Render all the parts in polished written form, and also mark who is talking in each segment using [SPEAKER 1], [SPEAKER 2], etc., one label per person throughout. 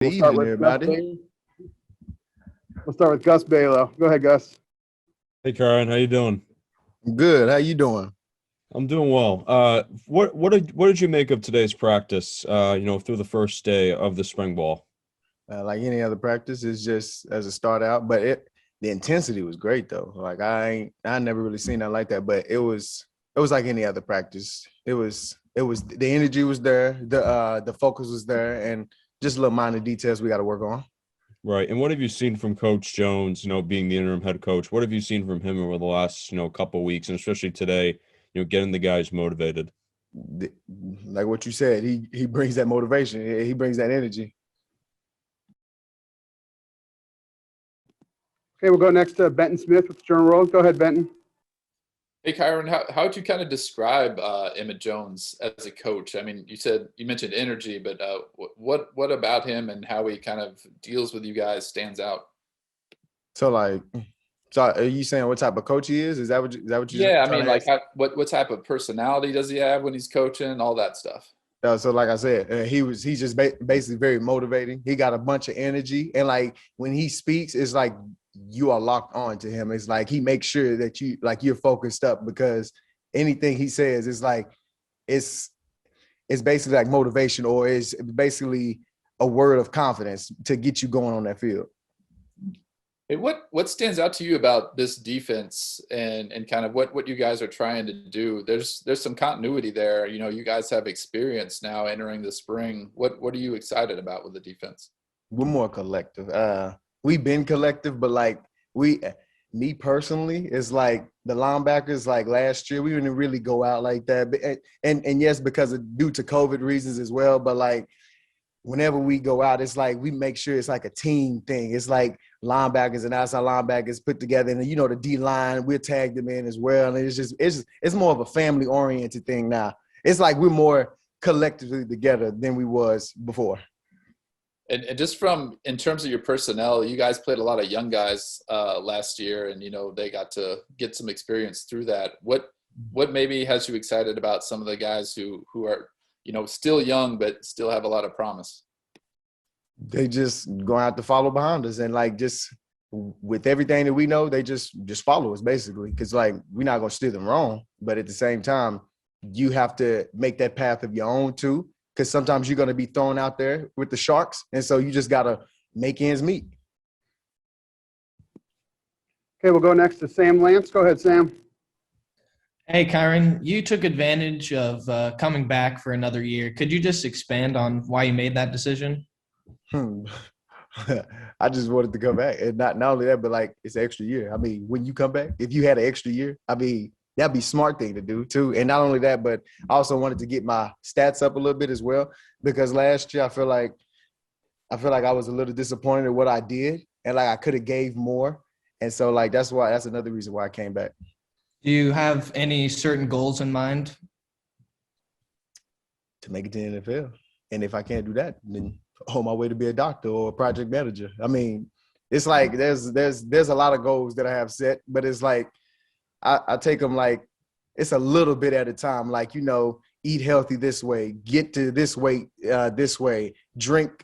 [SPEAKER 1] We'll start with Gus
[SPEAKER 2] everybody.
[SPEAKER 1] Baylor. We'll start with Gus Baylor. Go ahead, Gus.
[SPEAKER 3] Hey, Kyron, how you doing?
[SPEAKER 2] Good. How you doing?
[SPEAKER 3] I'm doing well. What did you make of today's practice? Through the first day of the spring ball.
[SPEAKER 2] Like any other practice, it's just as a start out, but the intensity was great though. Like I never really seen that like that, but it was like any other practice. It was the energy was there, the focus was there, and just little minor details we got to work on.
[SPEAKER 3] Right. And what have you seen from Coach Jones, being the interim head coach? What have you seen from him over the last, couple of weeks, and especially today, getting the guys motivated?
[SPEAKER 2] Like what you said, he brings that motivation. He brings that energy.
[SPEAKER 1] Okay, we'll go next to Benton Smith with the Journal World. Go ahead, Benton.
[SPEAKER 4] Hey, Kyron, how would you kind of describe Emmett Jones as a coach? I mean, you mentioned energy, but what about him and how he kind of deals with you guys stands out?
[SPEAKER 2] So are you saying what type of coach he is? Is that what you?
[SPEAKER 4] Yeah, I mean, like what type of personality does he have when he's coaching? All that stuff.
[SPEAKER 2] So like I said, he's just basically very motivating. He got a bunch of energy, and like when he speaks, it's like you are locked on to him. It's like he makes sure that you're focused up, because anything he says is like it's basically like motivation, or it's basically a word of confidence to get you going on that field.
[SPEAKER 4] Hey, what stands out to you about this defense and kind of what you guys are trying to do? There's some continuity there. You guys have experience now entering the spring. What are you excited about with the defense?
[SPEAKER 2] We're more collective. We've been collective, but like me personally, it's like the linebackers, like last year, we didn't really go out like that. And yes, due to COVID reasons as well, but like whenever we go out, it's like we make sure it's like a team thing. It's like linebackers and outside linebackers put together, and the D line, we'll tag them in as well. And it's more of a family oriented thing now. It's like we're more collectively together than we was before.
[SPEAKER 4] And just in terms of your personnel, you guys played a lot of young guys last year, and they got to get some experience through that. What maybe has you excited about some of the guys who are still young but still have a lot of promise?
[SPEAKER 2] They just going out to follow behind us, and like just with everything that we know, they just follow us basically, because like we're not gonna steer them wrong, but at the same time, you have to make that path of your own too. Because sometimes you're going to be thrown out there with the Sharks. And so you just got to make ends meet.
[SPEAKER 1] Okay, we'll go next to Sam Lance. Go ahead, Sam.
[SPEAKER 5] Hey, Kyron, you took advantage of coming back for another year. Could you just expand on why you made that decision?
[SPEAKER 2] I just wanted to come back. And not only that, but like it's an extra year. I mean, when you come back, if you had an extra year, I mean, that'd be a smart thing to do too. And not only that, but I also wanted to get my stats up a little bit as well, because last year I feel like I was a little disappointed in what I did, and like I could have gave more. And so like that's another reason why I came back.
[SPEAKER 5] Do you have any certain goals in mind?
[SPEAKER 2] To make it to the NFL. And if I can't do that, then on my way to be a doctor or a project manager. I mean, it's like there's a lot of goals that I have set, but it's like I take them like it's a little bit at a time. Like, eat healthy this way, get to this weight this way, drink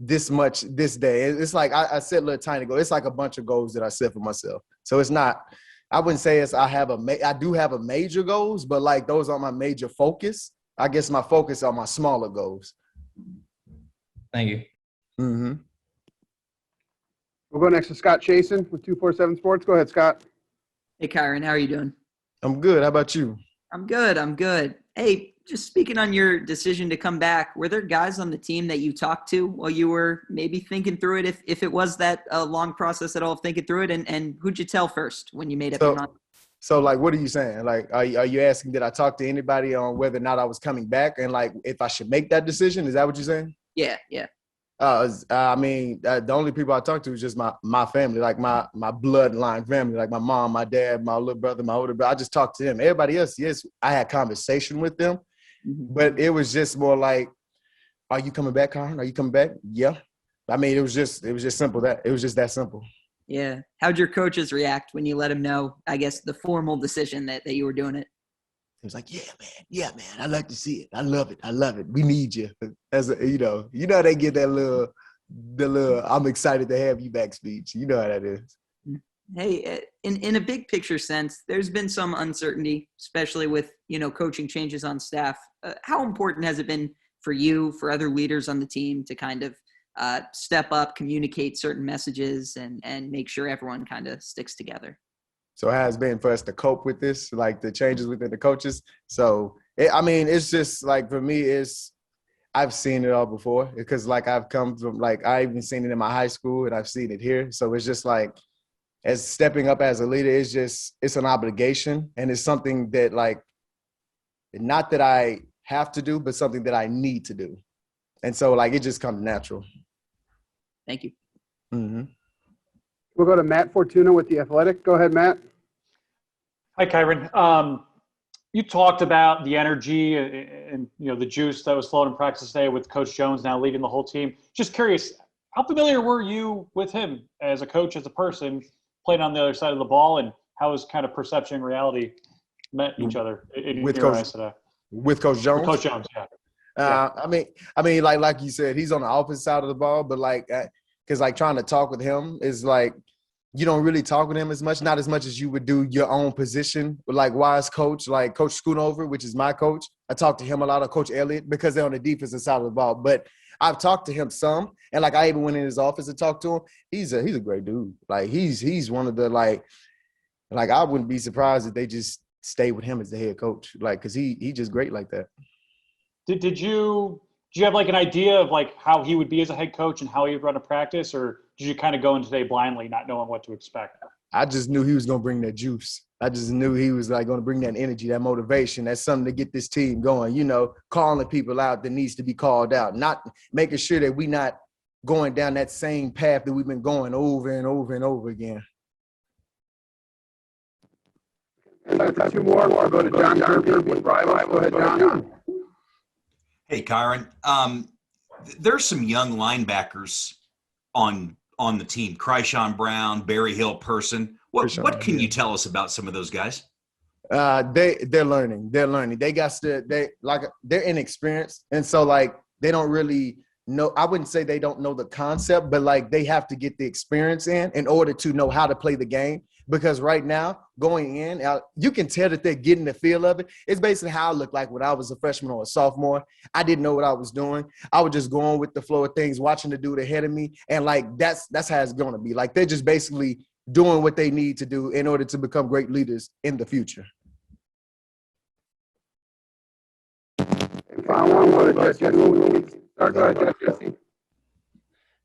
[SPEAKER 2] this much this day. It's like I set little tiny goals. It's like a bunch of goals that I set for myself. So it's not, I wouldn't say I do have a major goals, but like those are my major focus. I guess my focus are my smaller goals.
[SPEAKER 5] Thank you.
[SPEAKER 2] Mm-hmm.
[SPEAKER 1] We'll go next to Scott Chasen with 247 Sports. Go ahead, Scott.
[SPEAKER 6] Hey, Kyron, how are you doing?
[SPEAKER 2] I'm good. How about you?
[SPEAKER 6] I'm good. Hey, just speaking on your decision to come back, were there guys on the team that you talked to while you were maybe thinking through it, if it was that long process at all of thinking through it? And who'd you tell first when you made up your mind?
[SPEAKER 2] So, like, what are you saying? Like, are you asking did I talk to anybody on whether or not I was coming back, and, like, if I should make that decision? Is that what you're saying?
[SPEAKER 6] Yeah.
[SPEAKER 2] I mean, the only people I talk to is just my family, like my bloodline family, like my mom, my dad, my little brother, my older brother. I just talked to them. Everybody else, yes, I had conversation with them, but it was just more like, "Are you coming back, Kyron? Are you coming back?" Yeah. I mean, it was just simple. It was just that simple.
[SPEAKER 6] Yeah. How'd your coaches react when you let them know, I guess, the formal decision that you were doing it?
[SPEAKER 2] It was like, yeah, man, I like to see it. I love it. We need you. As a, they get that little the little "I'm excited to have you back" speech. You know how that is.
[SPEAKER 6] Hey, in a big picture sense, there's been some uncertainty, especially with, coaching changes on staff. How important has it been for you, for other leaders on the team to kind of step up, communicate certain messages and make sure everyone kind of sticks together?
[SPEAKER 2] So it has been for us to cope with this, like the changes within the coaches. So, it's just like for me, I've seen it all before because like I've come from, like I even seen it in my high school and I've seen it here. So it's just like, as stepping up as a leader, it's an obligation, and it's something that like, not that I have to do, but something that I need to do. And so like, it just comes natural.
[SPEAKER 6] Thank you.
[SPEAKER 2] Mm-hmm.
[SPEAKER 1] We'll go to Matt Fortuna with The Athletic. Go ahead, Matt.
[SPEAKER 7] Hi, Kyron. You talked about the energy and the juice that was flowing in practice today with Coach Jones now leading the whole team. Just curious, how familiar were you with him as a coach, as a person, playing on the other side of the ball, and how has kind of perception and reality met each other
[SPEAKER 2] with
[SPEAKER 7] your
[SPEAKER 2] Coach
[SPEAKER 7] eyes today?
[SPEAKER 2] With Coach Jones?
[SPEAKER 7] With Coach Jones, yeah.
[SPEAKER 2] I mean, like you said, he's on the opposite side of the ball, but like, because like trying to talk with him is like, you don't really talk with him as much, not as much as you would do your own position. But like wise coach, like Coach Schoonover, which is my coach, I talk to him a lot, of Coach Elliott, because they're on the defensive side of the ball. But I've talked to him some, and like I even went in his office and talked to him. He's a great dude. Like he's one of the like I wouldn't be surprised if they just stay with him as the head coach, like because he just great like that.
[SPEAKER 7] Did you have like an idea of like how he would be as a head coach and how he would run a practice, or did you kind of go in today blindly, not knowing what to expect?
[SPEAKER 2] I just knew he was going to bring that juice. I just knew he was like going to bring that energy, that motivation. That's something to get this team going, calling people out that needs to be called out, not making sure that we not going down that same path that we've been going over and over and over again.
[SPEAKER 1] Two more. We'll go to John Garber with Rivals. Go ahead, John.
[SPEAKER 8] Hey, Kyron. There's some young linebackers on the team. Kyron Brown, Barry Hill, Person. What can you tell us about some of those guys?
[SPEAKER 2] They're learning. They're inexperienced, and so like they don't really know. I wouldn't say they don't know the concept, but like they have to get the experience in order to know how to play the game. Because right now, going in, you can tell that they're getting the feel of it. It's basically how I looked like when I was a freshman or a sophomore. I didn't know what I was doing. I was just going with the flow of things, watching the dude ahead of me. And, like, that's how it's going to be. Like, they're just basically doing what they need to do in order to become great leaders in the future.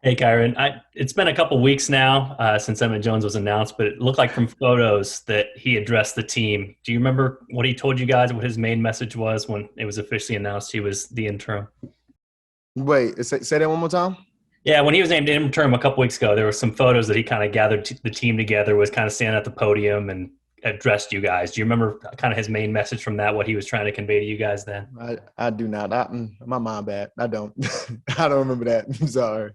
[SPEAKER 9] Hey, Kyron. It's been a couple weeks now since Emmett Jones was announced, but it looked like from photos that he addressed the team. Do you remember what he told you guys, what his main message was when it was officially announced he was the interim?
[SPEAKER 2] Wait, say that one more time?
[SPEAKER 9] Yeah, when he was named interim a couple weeks ago, there were some photos that he kind of gathered the team together, was kind of standing at the podium and addressed you guys. Do you remember kind of his main message from that, what he was trying to convey to you guys then?
[SPEAKER 2] I do not. My mind bad. I don't. I don't remember that. I'm sorry.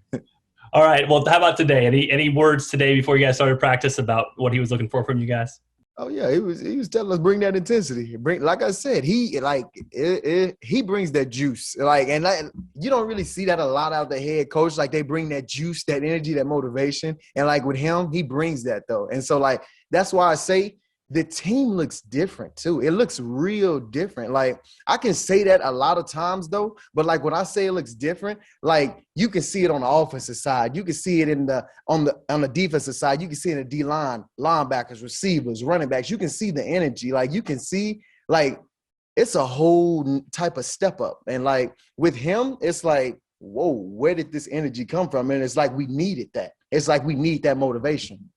[SPEAKER 9] All right. Well, how about today? Any words today before you guys started practice about what he was looking for from you guys?
[SPEAKER 2] Oh yeah, he was telling us bring that intensity. Like I said, he brings that juice. And you don't really see that a lot out of the head coach. Like they bring that juice, that energy, that motivation. And like with him, he brings that though. And so like that's why I say the team looks different too. It looks real different. Like I can say that a lot of times though, but like when I say it looks different, like you can see it on the offensive side. You can see it on the defensive side. You can see it in the D-line, linebackers, receivers, running backs. You can see the energy. Like you can see like it's a whole type of step up. And like with him, it's like, whoa, where did this energy come from? And it's like we needed that. It's like we need that motivation.